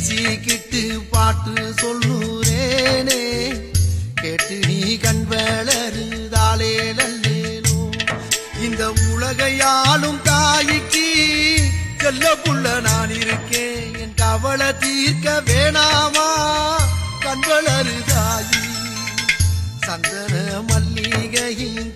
வீசிக்கிட்டு பாட்டு சொல்லுறேனே கேட்டு நீ கண் வளருதாலே நல்லேனோ. இந்த உலகையாளும் தாய்க்கு செல்ல புள்ள நான் இருக்கேன், என் கவலை தீர்க்க வேணாமா கண் வளருதாயி. சந்தன மல்லிகையின்